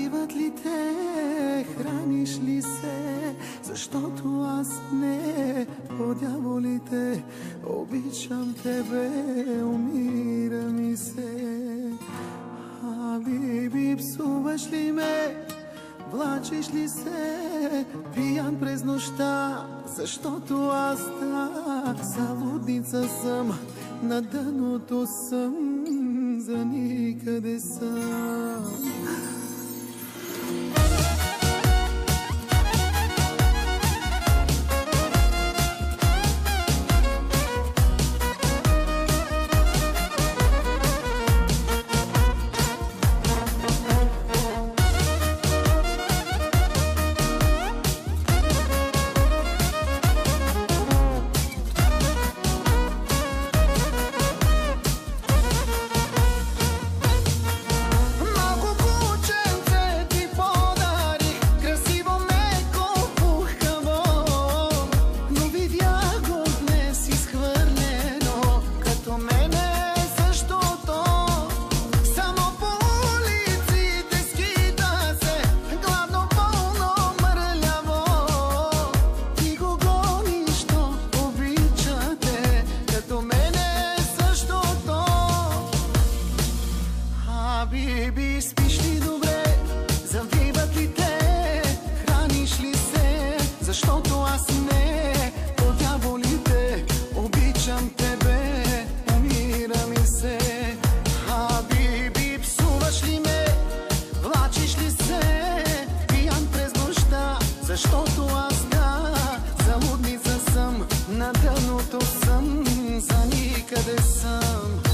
Завиват ли те, храниш ли се? Защото аз не, по дяволите, обичам тебе, умира ми се. Биби, псуваш ли ме? Влачиш ли се? Пиян през нощта, защото аз так залудница съм, на дъното съм, за никъде съм. Биби, спиш ли добре? Завиват ли те? Храниш ли се? Защото аз не, по дяволите, обичам тебе, умира ми се. Биби, псуваш ли ме? Влачиш ли се? Пиян през нощта, защото аз залудница съм, на дъното съм, за никъде съм.